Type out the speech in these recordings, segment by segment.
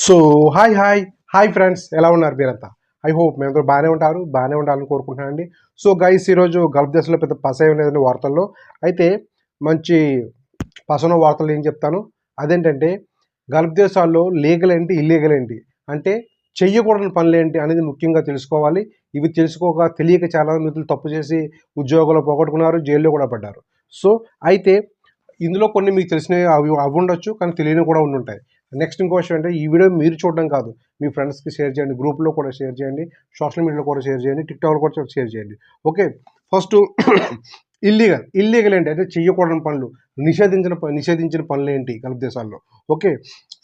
So hi friends, ఎలా ఉన్నారు మీరంతా? ఐ హోప్ మీరందరూ బాగానే ఉండాలని కోరుకుంటున్నానండి. సో గైస్, ఈరోజు గల్ఫ్ దేశంలో పెద్ద పస ఏం లేదండి వార్తల్లో. అయితే మంచి పసన వార్తలు ఏం చెప్తాను. అదేంటంటే గల్ఫ్ దేశాల్లో లీగల్ ఏంటి, ఇల్లీగల్ ఏంటి, అంటే చెయ్యకూడని పనులేంటి అనేది ముఖ్యంగా తెలుసుకోవాలి. ఇవి తెలియక చాలా మిత్రులు తప్పు చేసి ఉద్యోగాలు పోగొట్టుకున్నారు, జైల్లో కూడా పడ్డారు. సో అయితే ఇందులో కొన్ని మీకు తెలిసినవి అవి ఉండొచ్చు, కానీ తెలియనివి కూడా ఉండుంటాయి. నెక్స్ట్ ఇంకో విషయం అంటే, ఈ వీడియో మీరు చూడడం కాదు, మీ ఫ్రెండ్స్కి షేర్ చేయండి, గ్రూప్లో కూడా షేర్ చేయండి, సోషల్ మీడియాలో కూడా షేర్ చేయండి, టిక్టాక్లో కూడా షేర్ చేయండి. ఓకే, ఫస్ట్ ఇల్లీగల్ ఏంటి అంటే చెయ్యకూడని పనులు, నిషేధించిన పనులు ఏంటి గల్ఫ్ దేశాల్లో. ఓకే,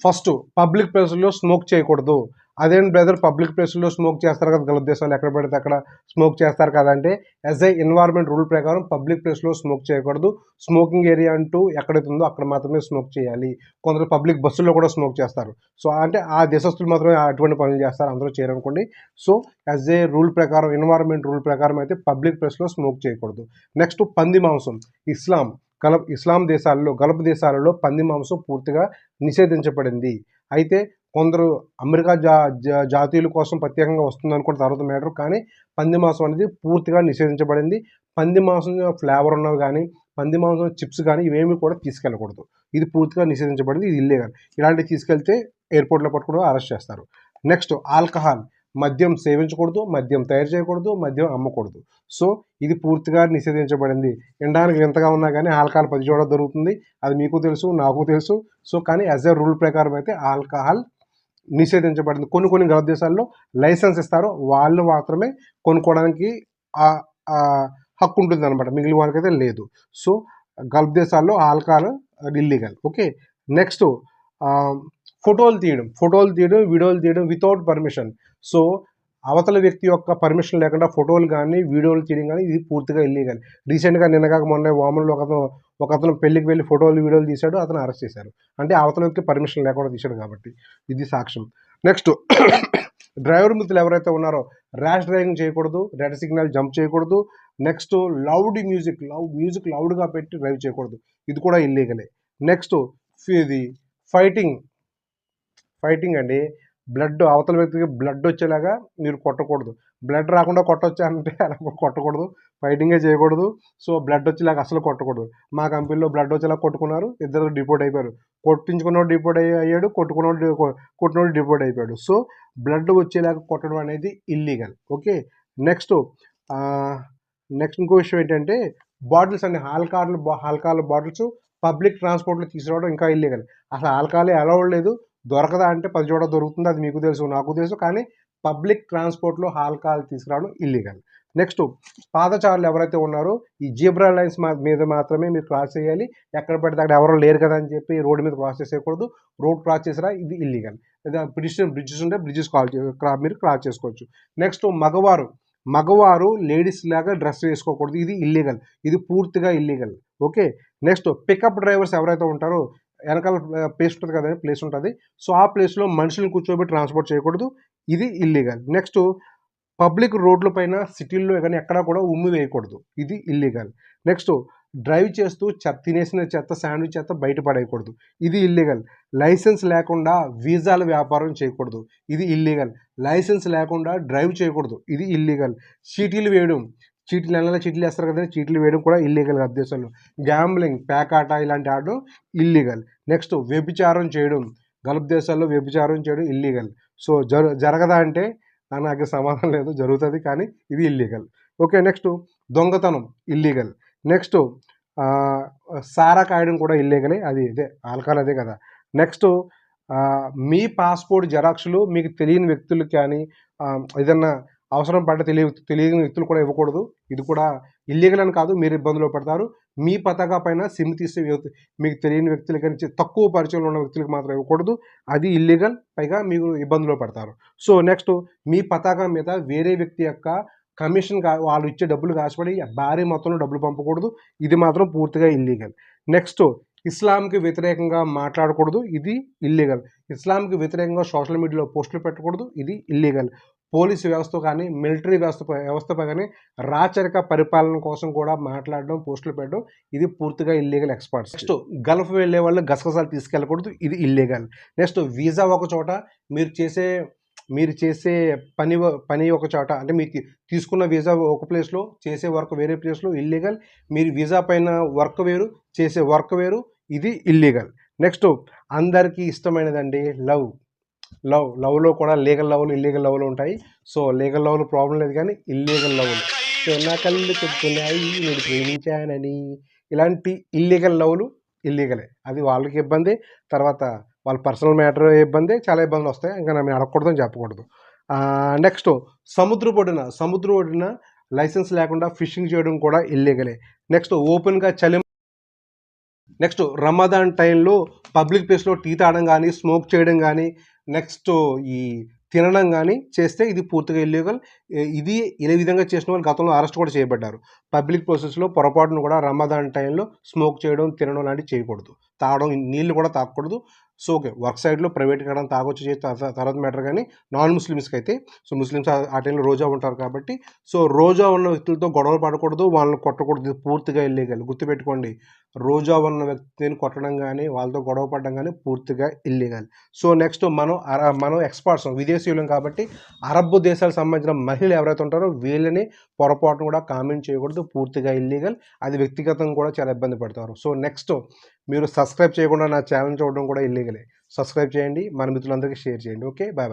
ఫస్ట్ పబ్లిక్ ప్లేసుల్లో స్మోక్ చేయకూడదు. అదేంటి బ్రదర్, పబ్లిక్ ప్లేసుల్లో స్మోక్ చేస్తారు కదా గల్ఫ్ దేశాలు, ఎక్కడ పడితే అక్కడ స్మోక్ చేస్తారు కదా అంటే, యాజ్ ఏ ఎన్వైర్న్మెంట్ రూల్ ప్రకారం పబ్లిక్ ప్లేస్లో స్మోక్ చేయకూడదు. స్మోకింగ్ ఏరియా అంటూ ఎక్కడైతే ఉందో అక్కడ మాత్రమే స్మోక్ చేయాలి. కొందరు పబ్లిక్ బస్సుల్లో కూడా స్మోక్ చేస్తారు. సో అంటే ఆ దేశస్తులు మాత్రమే అటువంటి పనులు చేస్తారు, అందరూ చేయరనుకోండి. సో యాజ్ ఏ రూల్ ప్రకారం, ఎన్వైర్న్మెంట్ రూల్ ప్రకారం అయితే పబ్లిక్ ప్లేస్లో స్మోక్ చేయకూడదు. నెక్స్ట్ పంది మాంసం. గల్ఫ్ దేశాలలో పంది మాంసం పూర్తిగా నిషేధించబడింది. అయితే కొందరు అమెరికా జాతీయుల కోసం ప్రత్యేకంగా వస్తుంది అనుకుంటే తర్వాత మ్యాటర్, కానీ పంది మాంసం అనేది పూర్తిగా నిషేధించబడింది. పంది మాంసం ఫ్లేవర్ ఉన్నవి కానీ, పంది మాంసం చిప్స్ కానీ ఇవేమి కూడా తీసుకెళ్ళకూడదు. ఇది పూర్తిగా నిషేధించబడింది, ఇది ఇల్లీగల్. ఇలాంటివి తీసుకెళ్తే ఎయిర్పోర్ట్లో పట్టుకుని అరెస్ట్ చేస్తారు. నెక్స్ట్ ఆల్కహాల్, మద్యం సేవించకూడదు, మద్యం తయారు చేయకూడదు, మద్యం అమ్మకూడదు. సో ఇది పూర్తిగా నిషేధించబడింది. వినడానికి వింతగా ఉన్నా కానీ ఆల్కహాల్ 10 చోట్ల దొరుకుతుంది, అది మీకు తెలుసు, నాకు తెలుసు. సో కానీ యాజ్ ఏ రూల్ ప్రకారం అయితే ఆల్కహాల్ నిషేధించబడింది. కొన్ని గల్ఫ్ దేశాల్లో లైసెన్స్ ఇస్తారు, వాళ్ళు మాత్రమే కొనుక్కోవడానికి హక్కు ఉంటుంది అనమాట, మిగిలిన వాళ్ళకైతే లేదు. సో గల్ఫ్ దేశాల్లో ఆల్కహాల్ ఇల్లీగల్. ఓకే, నెక్స్ట్ ఫోటోలు తీయడం, వీడియోలు తీయడం వితౌట్ పర్మిషన్. సో అవతల వ్యక్తి యొక్క పర్మిషన్ లేకుండా ఫోటోలు కానీ వీడియోలు తీయడం కానీ ఇది పూర్తిగా ఇల్లీగల్. రీసెంట్గా నిన్నగాక మొన్న వామన్లో ఒకతను పెళ్లికి వెళ్ళి వీడియోలు తీశాడు, అతను అరెస్ట్ చేశారు. అంటే అవతల వ్యక్తి పర్మిషన్ లేకుండా తీశాడు కాబట్టి ఇది సాక్ష్యం. నెక్స్ట్ డ్రైవర్ మిత్రులు ఎవరైతే ఉన్నారో ర్యాష్ డ్రైవింగ్ చేయకూడదు, రెడ్ సిగ్నల్ జంప్ చేయకూడదు. నెక్స్ట్ మ్యూజిక్ లౌడ్గా పెట్టి డ్రైవ్ చేయకూడదు, ఇది కూడా ఇల్లీగలే. నెక్స్ట్ ఇది ఫైటింగ్ అండి. అవతల వ్యక్తికి బ్లడ్ వచ్చేలాగా మీరు కొట్టకూడదు. బ్లడ్ రాకుండా కొట్టొచ్చా అంటే అలా కొట్టకూడదు, ఫైటింగే చేయకూడదు. సో బ్లడ్ వచ్చేలాగా అసలు కొట్టకూడదు. మా కంపెనీలో బ్లడ్ వచ్చేలాగా కొట్టుకున్నారు, ఇద్దరు డిపోర్ట్ అయిపోయారు. కొట్టించుకున్నోడు డిపోర్ట్ అయ్యాడు, కొట్టినోడు డిపోర్ట్ అయిపోయాడు. సో బ్లడ్ వచ్చేలాగా కొట్టడం అనేది ఇల్లీగల్. ఓకే, నెక్స్ట్ ఇంకో విషయం ఏంటంటే బాటిల్స్ అండి, ఆల్కహాల్ బాటిల్స్ పబ్లిక్ ట్రాన్స్పోర్ట్లో తీసుకురావడం ఇంకా ఇల్లీగల్. అసలు ఆల్కహాలే అలౌడ్ లేదు, దొరకదా అంటే 10 చోట్ల దొరుకుతుంది, అది మీకు తెలుసు, నాకు తెలుసు. కానీ పబ్లిక్ ట్రాన్స్పోర్ట్లో ఆల్కహాల్ తీసుకురావడం ఇల్లీగల్. నెక్స్ట్ పాదచారులు ఎవరైతే ఉన్నారో ఈ జీబ్రా లైన్స్ మీద మాత్రమే మీరు క్రాస్ చేయాలి. ఎక్కడ పడితే అక్కడ ఎవరో లేరు కదా అని చెప్పి రోడ్డు మీద క్రాస్ చేసేయకూడదు. రోడ్ క్రాస్ చేసినా ఇది ఇల్లీగల్. లేదా బ్రిడ్జెస్ ఉంటే మీరు క్రాస్ చేసుకోవచ్చు. నెక్స్ట్ మగవారు లేడీస్ లాగా డ్రెస్ వేసుకోకూడదు, ఇది ఇల్లీగల్, ఇది పూర్తిగా illegal. Okay, next pickup drivers ఎవరైతే ఉంటారో వెనకాల ప్లేస్ ఉంటుంది. సో ఆ ప్లేస్లో మనుషులను కూర్చోబెట్టి ట్రాన్స్పోర్ట్ చేయకూడదు, ఇది ఇల్లీగల్. నెక్స్ట్ పబ్లిక్ రోడ్ల పైన సిటీల్లో కానీ ఎక్కడా కూడా ఉమ్మి వేయకూడదు, ఇది ఇల్లీగల్. నెక్స్ట్ డ్రైవ్ చేస్తూ తినేసిన చెత్త, శాండ్విచ్ చెత్త బయట పడేయకూడదు, ఇది ఇల్లీగల్. లైసెన్స్ లేకుండా వీసాల వ్యాపారం చేయకూడదు, ఇది ఇల్లీగల్. లైసెన్స్ లేకుండా డ్రైవ్ చేయకూడదు, ఇది ఇల్లీగల్. చీటీలు వేస్తారు కదా, చీటీలు వేయడం కూడా ఇల్లీగల్ గల్ఫ్ దేశాల్లో. గ్యాంబ్లింగ్, ప్యాకాట ఇలాంటి ఆడడం ఇల్లీగల్. నెక్స్ట్ వ్యభిచారం చేయడం, గల్ఫ్ దేశాల్లో వ్యభిచారం చేయడం ఇల్లీగల్. సో జరగదా అంటే నాకు సమాధానం లేదు, జరుగుతుంది, కానీ ఇది ఇల్లీగల్. ఓకే, నెక్స్ట్ దొంగతనం ఇల్లీగల్. నెక్స్ట్ సారా కాయడం కూడా ఇల్లీగలే, అది ఇదే ఆల్కహాల్ అదే కదా. నెక్స్ట్ మీ పాస్పోర్ట్ జెరాక్స్లు మీకు తెలియని వ్యక్తులు కానీ ఏదన్నా అవసరం పడ్డ తెలియని వ్యక్తులు కూడా ఇవ్వకూడదు, ఇది కూడా ఇల్లీగల్ అని కాదు, మీరు ఇబ్బందులు పడతారు. మీ పతాకా పైన సిమ్ తీసే మీకు తెలియని వ్యక్తులు కానీ తక్కువ పరిచయంలో ఉన్న వ్యక్తులకు మాత్రం ఇవ్వకూడదు, అది ఇల్లీగల్, పైగా మీరు ఇబ్బందులు పడతారు. సో నెక్స్ట్ మీ పతాకం మీద వేరే వ్యక్తి యొక్క కమిషన్ వాళ్ళు ఇచ్చే డబ్బులు కాసిపడి భారీ మొత్తంలో డబ్బులు పంపకూడదు, ఇది మాత్రం పూర్తిగా ఇల్లీగల్. నెక్స్ట్ ఇస్లాంకి వ్యతిరేకంగా మాట్లాడకూడదు, ఇది ఇల్లీగల్. ఇస్లాంకి వ్యతిరేకంగా సోషల్ మీడియాలో పోస్టులు పెట్టకూడదు, ఇది ఇల్లీగల్. పోలీసు వ్యవస్థ కానీ మిలిటరీ వ్యవస్థపై కానీ రాచరిక పరిపాలన కోసం కూడా మాట్లాడడం, పోస్టులు పెట్టడం ఇది పూర్తిగా ఇల్లీగల్ ఎక్స్‌పర్ట్స్. నెక్స్ట్ గల్ఫ్ వెళ్ళే వాళ్ళు గసగసాలు తీసుకెళ్ళకూడదు. ఇది ఇల్లీగల్. నెక్స్ట్ వీసా ఒక చోట, మీరు చేసే పని ఒక చోట, అంటే మీరు తీసుకున్న వీసా ఒక ప్లేస్‌లో, చేసే వర్క్ వేరే ప్లేస్‌లో ఇల్లీగల్. మీరు వీసా పైన వర్క్ వేరు, చేసే వర్క్ వేరు. ఇది ఇల్లీగల్. నెక్స్ట్ అందరికీ ఇష్టమైనదండి లవ్‌లో కూడా లీగల్ లవ్‌లు, ఇల్లీగల్ లవ్‌లు ఉంటాయి. సో, లీగల్ లవ్‌లు ప్రాబ్లమ్ లేదు కానీ ఇల్లీగల్ లవ్‌లు. సో, నా కళ్ళు చెప్తున్నాయి నేను ప్రేమించానని. ఇలాంటి ఇల్లీగల్ లవ్‌లు ఇల్లీగలే. అది వాళ్ళకి ఇబ్బంది. తర్వాత వాళ్ళ పర్సనల్ మ్యాటర్ ఇబ్బంది. చాలా ఇబ్బందులొస్తాయి. ఇంకా నేను అడగకూడదని చెప్పకూడదు. నెక్స్ట్ సముద్రం ఒడ్డున లైసెన్స్ లేకుండా ఫిషింగ్ చేయడం కూడా ఇల్లీగలే. నెక్స్ట్ ఓపెన్‌గా నెక్స్ట్ రమదాన్ టైంలో పబ్లిక్ ప్లేస్‌లో టీ తాగడం గానీ, స్మోక్ చేయడం గానీ, నెక్స్ట్ ఈ తినడం గానీ చేస్తే ఇది పూర్తిగా ఇల్లీగల్. ఇదే విధంగా చేసిన వాళ్ళు గతంలో అరెస్ట్ కూడా చేయబడ్డారు. పబ్లిక్ ప్లేసెస్‌లో పొరపాటున కూడా రమదాన్ టైంలో స్మోక్ చేయడం, తినడం లాంటివి చేయకూడదు. నీళ్ళు కూడా తాగకూడదు. So, okay. వర్క్ సైడ్‌లో ప్రైవేట్‌గా ఎక్కడైనా తాగొచ్చు తర్వాత మ్యాటర్ గానీ, నాన్ ముస్లిమ్స్‌కి అయితే, సో, ముస్లిమ్స్ ఆ టైంలో రోజా ఉంటారు కాబట్టి, సో, రోజా ఉన్న వ్యక్తులతో గొడవలు పడకూడదు, వాళ్ళని కొట్టకూడదు. ఇది పూర్తిగా ఇల్లీగల్. గుర్తుపెట్టుకోండి. రోజా ఉన్న వ్యక్తిని కొట్టడం గానీ, వాళ్ళతో గొడవ పడడం గానీ పూర్తిగా ఇల్లీగల్. సో, నెక్స్ట్ మనం ఎక్స్‌పర్ట్స్ విదేశీయులం కాబట్టి అరబ్ దేశాలకు సంబంధించిన మహిళలు ఎవరైతే ఉంటారో వీళ్ళని పొరపాటున కూడా కామెంట్ చేయకూడదు. పూర్తిగా ఇల్లీగల్. అది వ్యక్తిగతంగా కూడా చాలా ఇబ్బంది పడతారు. సో, నెక్స్ట్ మీరు సబ్స్క్రైబ్ చేయకుండా నా ఛానెల్ చూడడం కూడా ఇల్లీగలే. సబ్స్క్రైబ్ చేయండి. మన మిత్రులందరికీ షేర్ చేయండి. ఓకే. బాయ్.